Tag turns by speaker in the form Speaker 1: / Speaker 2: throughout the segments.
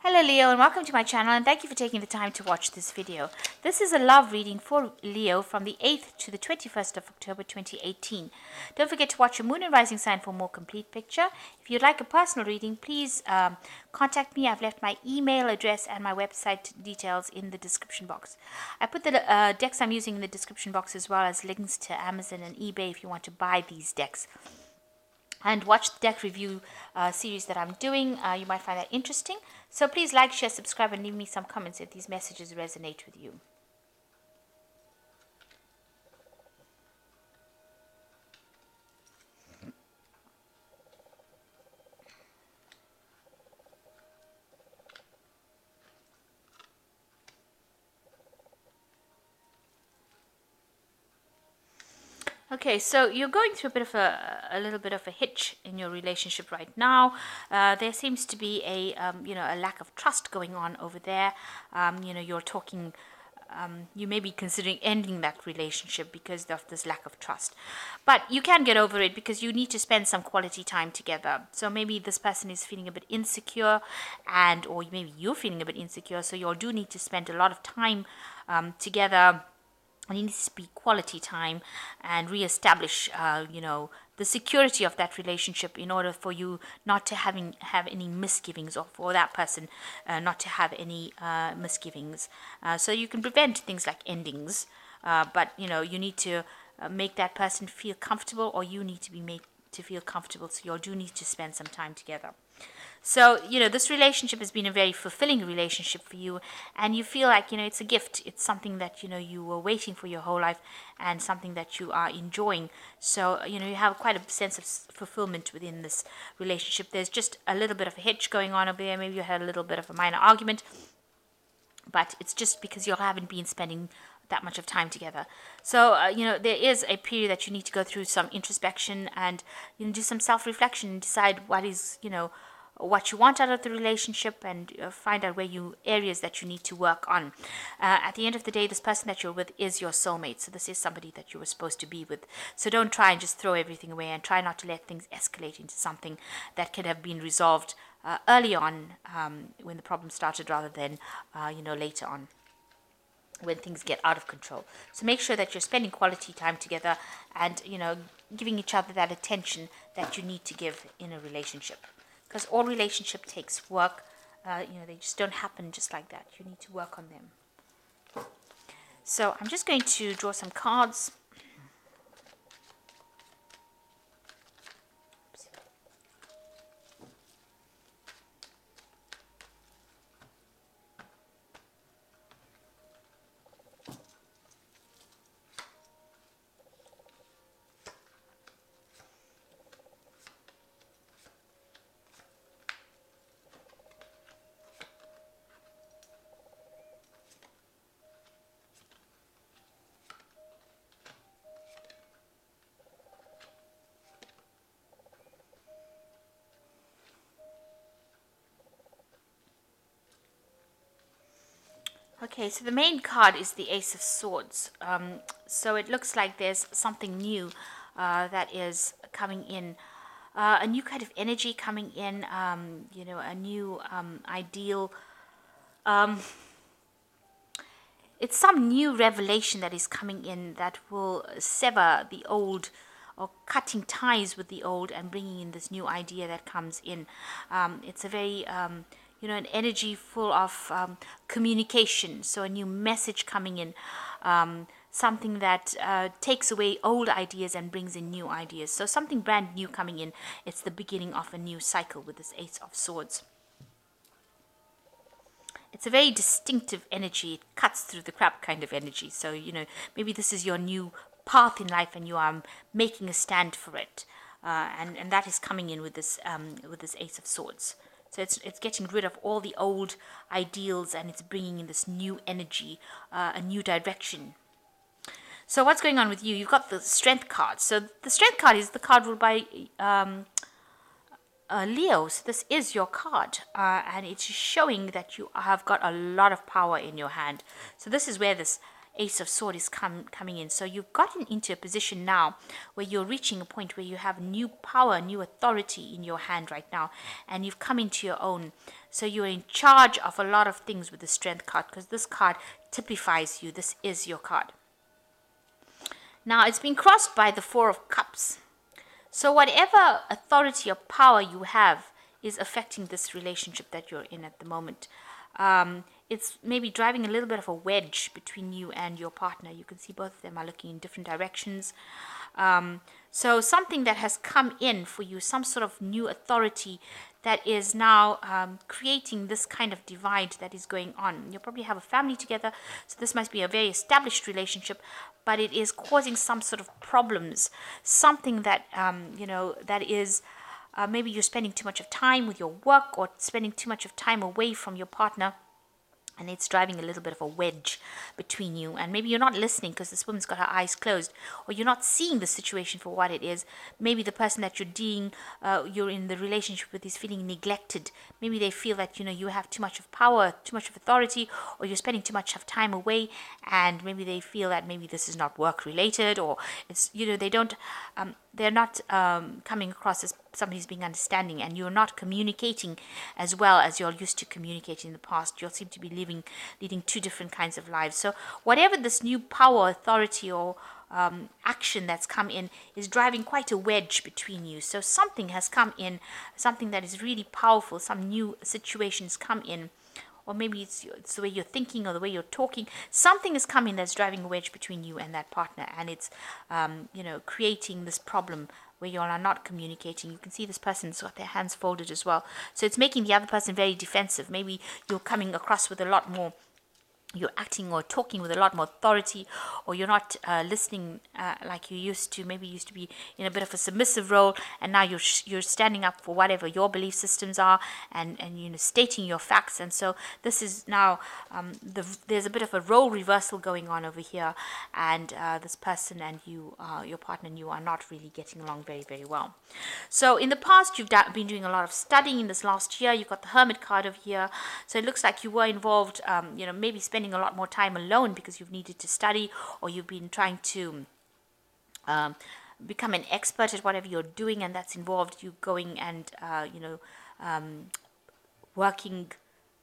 Speaker 1: Hello Leo, and welcome to my channel, and thank you for taking the time to watch this video. This is a love reading for Leo from the 8th to the 21st of October 2018. Don't forget to watch your moon and rising sign for a more complete picture. If you'd like a personal reading, please contact me. I've left my email address and my website details in the description box. I put the decks I'm using in the description box, as well as links to Amazon and eBay if you want to buy these decks. And watch the deck review series that I'm doing. You might find that interesting. So please like, share, subscribe, and leave me some comments if these messages resonate with you. Okay, so you're going through a bit of a little bit of a hitch in your relationship right now. There seems to be a lack of trust going on over there. You're talking. You may be considering ending that relationship because of this lack of trust, but you can get over it because you need to spend some quality time together. So maybe this person is feeling a bit insecure, or maybe you're feeling a bit insecure. So you do need to spend a lot of time together. And it needs to be quality time and reestablish, the security of that relationship in order for you not to have any misgivings, or for that person not to have any misgivings. So you can prevent things like endings, but you need to make that person feel comfortable, or you need to be made to feel comfortable. So you do need to spend some time together. So, this relationship has been a very fulfilling relationship for you, and you feel like, it's a gift. It's something that, you were waiting for your whole life, and something that you are enjoying. So, you have quite a sense of fulfillment within this relationship. There's just a little bit of a hitch going on over there. Maybe you had a little bit of a minor argument, but it's just because you haven't been spending that much of time together. So, there is a period that you need to go through some introspection and, do some self-reflection and decide what you want out of the relationship, and find out areas that you need to work on. At the end of the day, this person that you're with is your soulmate. So this is somebody that you were supposed to be with. So don't try and just throw everything away, and try not to let things escalate into something that could have been resolved early on, when the problem started, rather than later on, when things get out of control. So make sure that you're spending quality time together, and giving each other that attention that you need to give in a relationship. Because all relationship takes work. They just don't happen just like that. You need to work on them. So I'm just going to draw some cards. Okay, so the main card is the Ace of Swords. So it looks like there's something new that is coming in. A new kind of energy coming in, a new ideal. It's some new revelation that is coming in that will sever the old, or cutting ties with the old, and bringing in this new idea that comes in. It's a very an energy full of communication. So a new message coming in, something that takes away old ideas and brings in new ideas. So something brand new coming in. It's the beginning of a new cycle with this Ace of Swords. It's a very distinctive energy. It cuts through the crap kind of energy. So, maybe this is your new path in life, and you are making a stand for it. And that is coming in with this Ace of Swords. So it's getting rid of all the old ideals, and it's bringing in this new energy, a new direction. So what's going on with you? You've got the Strength card. So the Strength card is the card ruled by Leo. So this is your card, and it's showing that you have got a lot of power in your hand. So this is where this Ace of Swords is coming in. So you've gotten into a position now where you're reaching a point where you have new power, new authority in your hand right now, and you've come into your own. So you're in charge of a lot of things with the Strength card, because this card typifies you. This is your card. Now it's been crossed by the Four of Cups. So whatever authority or power you have is affecting this relationship that you're in at the moment. It's maybe driving a little bit of a wedge between you and your partner. You can see both of them are looking in different directions. So something that has come in for you, some sort of new authority that is now creating this kind of divide that is going on. You'll probably have a family together, so this must be a very established relationship, but it is causing some sort of problems, something that, that is maybe you're spending too much of time with your work or spending too much of time away from your partner. And it's driving a little bit of a wedge between you. And maybe you're not listening because this woman's got her eyes closed, or you're not seeing the situation for what it is. Maybe the person that you're in the relationship with is feeling neglected. Maybe they feel that, you have too much of power, too much of authority, or you're spending too much of time away. And maybe they feel that maybe this is not work related, or it's, they're not coming across as somebody who's being understanding, and you're not communicating as well as you're used to communicating in the past. You'll seem to be leading two different kinds of lives. So whatever this new power, authority, or action that's come in is driving quite a wedge between you. So something has come in, something that is really powerful, some new situations come in, or maybe it's the way you're thinking or the way you're talking. Something is coming that's driving a wedge between you and that partner, and it's creating this problem where you are not communicating. You can see this person's got their hands folded as well, so it's making the other person very defensive. Maybe you're coming across with a lot more, you're acting or talking with a lot more authority, or you're not listening like you used to. Maybe you used to be in a bit of a submissive role, and now you're standing up for whatever your belief systems are, and stating your facts. And so this is now there's a bit of a role reversal going on over here, and this person and you, your partner and you, are not really getting along very, very well. So in the past, you've been doing a lot of studying. In this last year, you've got the Hermit card over here, so it looks like you were involved, maybe spending a lot more time alone because you've needed to study, or you've been trying to become an expert at whatever you're doing, and that's involved you going and working,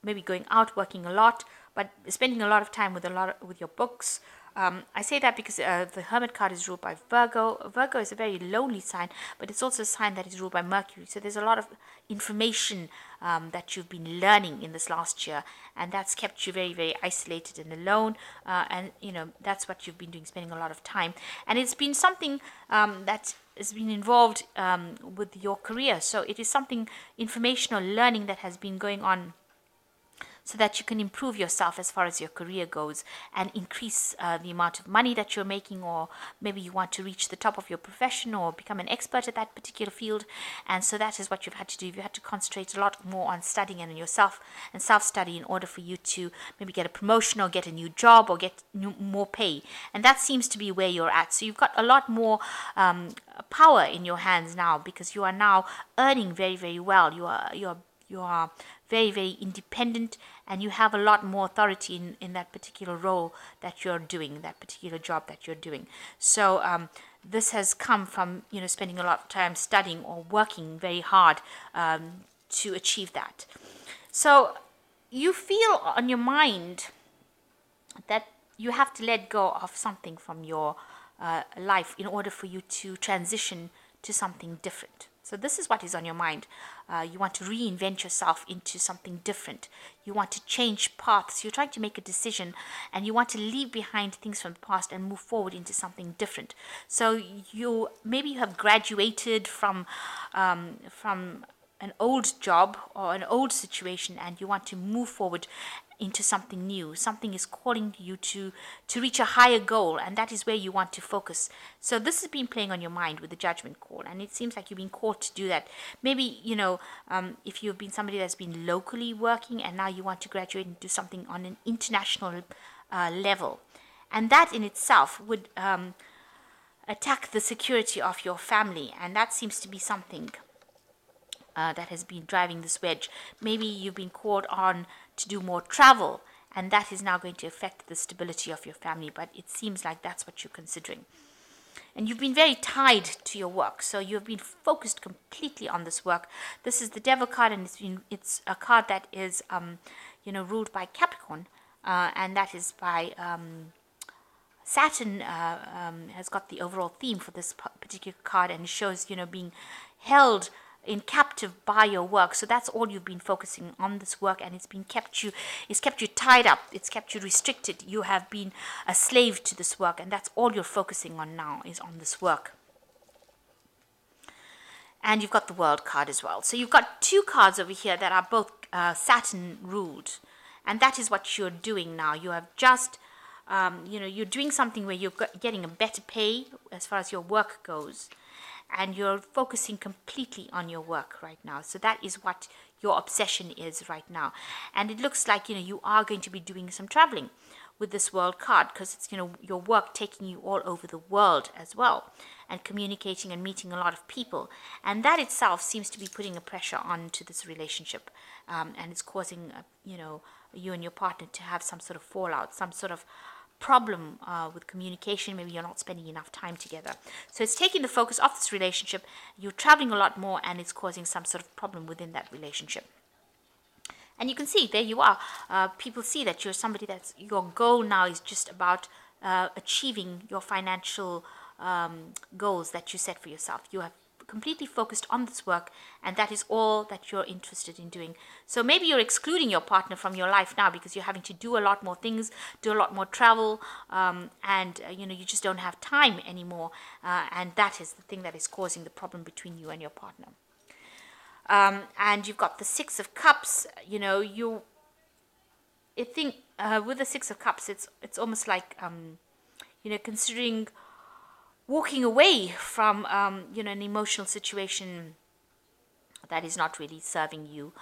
Speaker 1: maybe going out, working a lot, but spending a lot of time with your books. I say that because the Hermit card is ruled by Virgo. Virgo is a very lonely sign, but it's also a sign that is ruled by Mercury. So there's a lot of information that you've been learning in this last year, and that's kept you very, very isolated and alone. And that's what you've been doing, spending a lot of time. And it's been something that has been involved with your career. So it is something informational learning that has been going on, so that you can improve yourself as far as your career goes and increase the amount of money that you're making, or maybe you want to reach the top of your profession or become an expert at that particular field. And so that is what you've had to do. You've had to concentrate a lot more on studying and on yourself and self-study in order for you to maybe get a promotion or get a new job or get more pay. And that seems to be where you're at. So you've got a lot more power in your hands now, because you are now earning very, very well. You are very, very independent, and you have a lot more authority in that particular role that you're doing, that particular job that you're doing. So this has come from spending a lot of time studying or working very hard to achieve that. So you feel on your mind that you have to let go of something from your life in order for you to transition to something different. So this is what is on your mind. You want to reinvent yourself into something different. You want to change paths. You're trying to make a decision, and you want to leave behind things from the past and move forward into something different. So maybe you have graduated from an old job or an old situation, and you want to move forward into something new. Something is calling you to reach a higher goal, and that is where you want to focus. So this has been playing on your mind with the Judgment call, and it seems like you've been called to do that. Maybe if you've been somebody that's been locally working, and now you want to graduate and do something on an international level, and that in itself would attack the security of your family, and that seems to be something that has been driving this wedge. Maybe you've been called on to do more travel, and that is now going to affect the stability of your family. But it seems like that's what you're considering. And you've been very tied to your work, so you've been focused completely on this work. This is the Devil card, and it's a card that is ruled by Capricorn, and that is by Saturn. Has got the overall theme for this particular card, and it shows being held in captive by your work. So that's all you've been focusing on, this work, and it's kept you tied up, it's kept you restricted. You have been a slave to this work, and that's all you're focusing on now, is on this work. And you've got the World card as well. So you've got two cards over here that are both Saturn ruled, and that is what you're doing now. You have just you're doing something where you're getting a better pay as far as your work goes, and you're focusing completely on your work right now. So that is what your obsession is right now. And it looks like you are going to be doing some traveling with this World card, because it's your work taking you all over the world as well, and communicating and meeting a lot of people, and that itself seems to be putting a pressure onto this relationship, and it's causing you and your partner to have some sort of fallout, some sort of problem with communication. Maybe you're not spending enough time together, so it's taking the focus off this relationship. You're traveling a lot more, and it's causing some sort of problem within that relationship. And you can see, there you are. People see that you're somebody that's, your goal now is just about achieving your financial goals that you set for yourself. You have completely focused on this work, and that is all that you're interested in doing. So maybe you're excluding your partner from your life now, because you're having to do a lot more things, do a lot more travel, and you just don't have time anymore, and that is the thing that is causing the problem between you and your partner. And you've got the Six of Cups. With the Six of Cups, it's almost like considering walking away from an emotional situation that is not really serving you.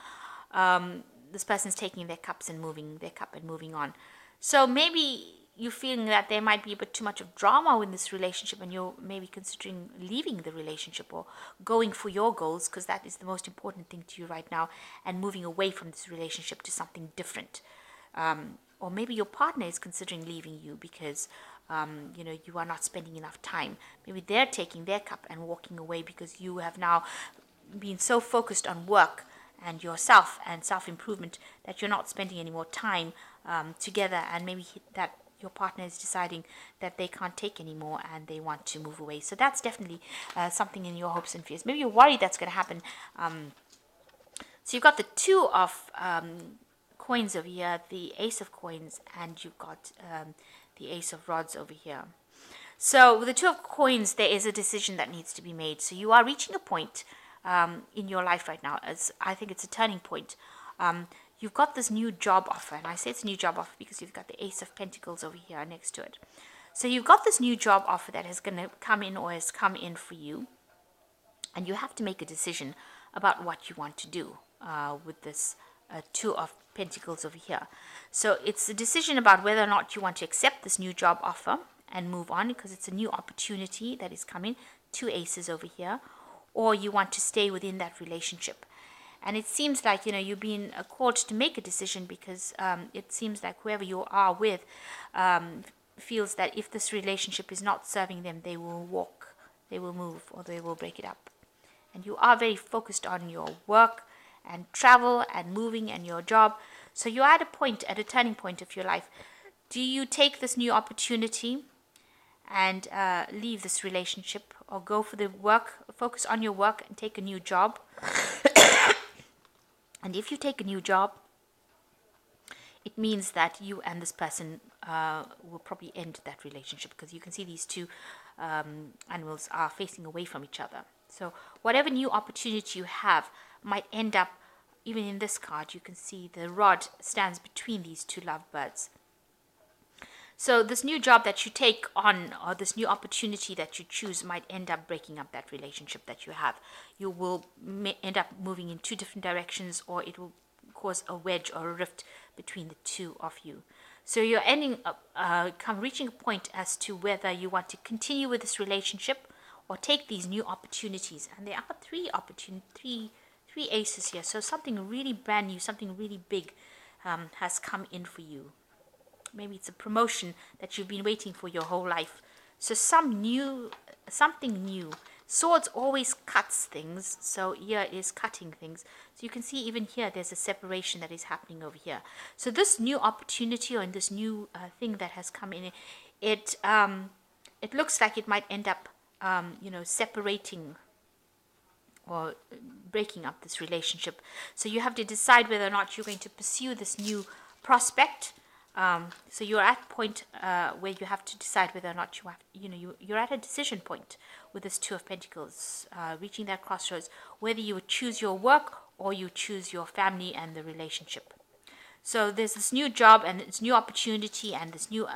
Speaker 1: This person's taking their cups and moving their cup and moving on. So maybe you're feeling that there might be a bit too much of drama in this relationship, and you're maybe considering leaving the relationship or going for your goals, because that is the most important thing to you right now, and moving away from this relationship to something different. Or maybe your partner is considering leaving you because you are not spending enough time. Maybe they're taking their cup and walking away because you have now been so focused on work and yourself and self-improvement that you're not spending any more time together, and maybe that your partner is deciding that they can't take anymore and they want to move away. So that's definitely something in your hopes and fears. Maybe you're worried that's going to happen. So you've got the Two of Coins over here, the Ace of Coins, and you've got the Ace of Rods over here. So with the Two of Coins, there is a decision that needs to be made. So you are reaching a point in your life right now, as I think it's a turning point. You've got this new job offer, and I say it's a new job offer because you've got the Ace of Pentacles over here next to it. So you've got this new job offer that is going to come in, or has come in for you, and you have to make a decision about what you want to do with this Two of Pentacles over here. So it's a decision about whether or not you want to accept this new job offer and move on, because it's a new opportunity that is coming. Two aces over here. Or you want to stay within that relationship. And it seems like you've been called to make a decision, because it seems like whoever you are with feels that if this relationship is not serving them, they will walk, they will move, or they will break it up. And you are very focused on your work and travel and moving and your job. So you're at a turning point of your life. Do you take this new opportunity and leave this relationship, or go for the work, focus on your work and take a new job? And if you take a new job, it means that you and this person will probably end that relationship, because you can see these two animals are facing away from each other. So whatever new opportunity you have might end up, even in this card, you can see the rod stands between these two lovebirds. So this new job that you take on, or this new opportunity that you choose, might end up breaking up that relationship that you have. You will end up moving in two different directions, or it will cause a wedge or a rift between the two of you. So you're ending up reaching a point as to whether you want to continue with this relationship or take these new opportunities. And there are three aces here. So something really brand new, something really big has come in for you. Maybe it's a promotion that you've been waiting for your whole life. So something new. Swords always cuts things, so here is cutting things. So you can see even here there's a separation that is happening over here. So this new opportunity, or in this new thing that has come in, it looks like it might end up separating or breaking up this relationship. So you have to decide whether or not you're going to pursue this new prospect. So you're at a point where you have to decide whether or not you're at a decision point with this Two of Pentacles, reaching that crossroads, whether you would choose your work or you choose your family and the relationship. So there's this new job and this new opportunity and this new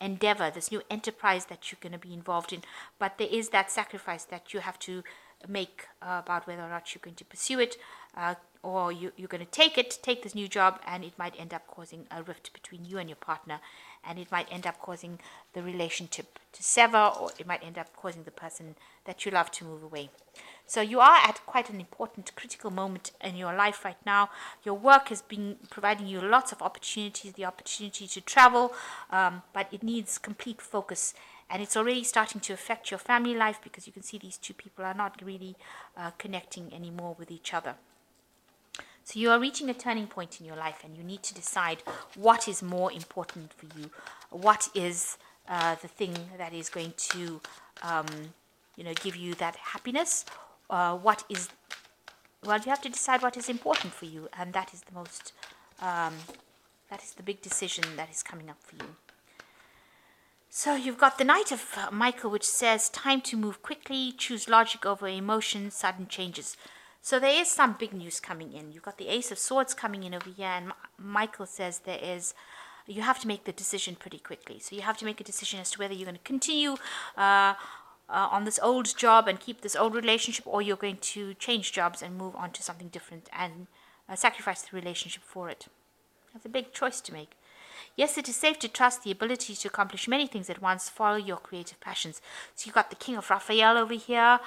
Speaker 1: endeavor, this new enterprise that you're going to be involved in. But there is that sacrifice that you have to make about whether or not you're going to pursue it, or you're going to take this new job, and it might end up causing a rift between you and your partner, and it might end up causing the relationship to sever, or it might end up causing the person that you love to move away. So you are at quite an important, critical moment in your life right now. Your work has been providing you lots of opportunities, the opportunity to travel, but it needs complete focus. And it's already starting to affect your family life, because you can see these two people are not really connecting anymore with each other. So you are reaching a turning point in your life, and you need to decide what is more important for you. What is the thing that is going to give you that happiness? You have to decide what is important for you, and that is the big decision that is coming up for you. So you've got the Knight of Michael, which says time to move quickly, choose logic over emotion, sudden changes. So there is some big news coming in. You've got the Ace of Swords coming in over here, and Michael says you have to make the decision pretty quickly. So you have to make a decision as to whether you're going to continue on this old job and keep this old relationship, or you're going to change jobs and move on to something different and sacrifice the relationship for it. That's a big choice to make. Yes, it is safe to trust the ability to accomplish many things at once. Follow your creative passions. So you've got the King of Raphael over here.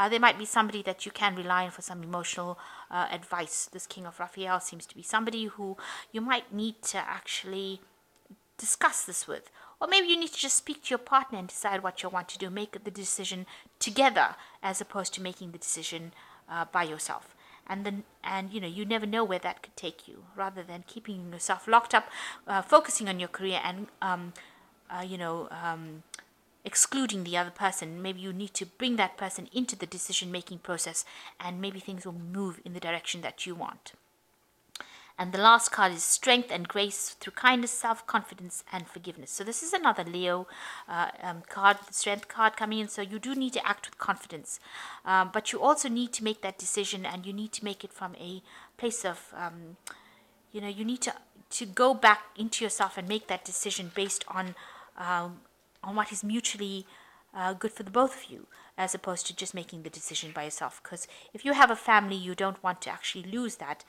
Speaker 1: There might be somebody that you can rely on for some emotional advice. This King of Raphael seems to be somebody who you might need to actually discuss this with. Or maybe you need to just speak to your partner and decide what you want to do. Make the decision together as opposed to making the decision by yourself. And you never know where that could take you. Rather than keeping yourself locked up, focusing on your career and excluding the other person, maybe you need to bring that person into the decision-making process, and maybe things will move in the direction that you want. And the last card is strength and grace through kindness, self-confidence, and forgiveness. So this is another Leo card, the strength card coming in. So you do need to act with confidence. But you also need to make that decision, and you need to make it from a place of, you need to go back into yourself and make that decision based on what is mutually good for the both of you, as opposed to just making the decision by yourself. Because if you have a family, you don't want to actually lose that.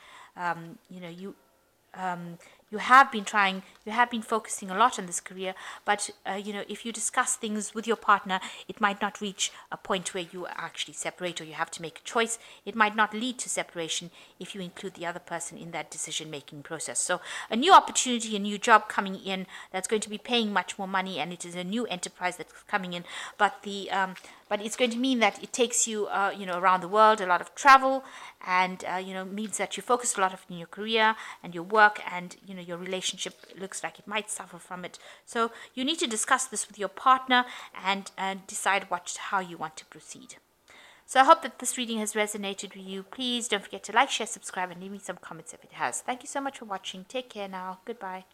Speaker 1: You have been focusing a lot on this career, but if you discuss things with your partner, it might not reach a point where you actually separate, or you have to make a choice. It might not lead to separation if you include the other person in that decision-making process. So a new opportunity, a new job coming in that's going to be paying much more money, and it is a new enterprise that's coming in, but it's going to mean that it takes you around the world, a lot of travel, and means that you focus a lot in your career and your work, and your relationship looks like it might suffer from it. So you need to discuss this with your partner and decide how you want to proceed. So I hope that this reading has resonated with you. Please don't forget to like, share, subscribe, and leave me some comments if it has. Thank you so much for watching. Take care now. Goodbye.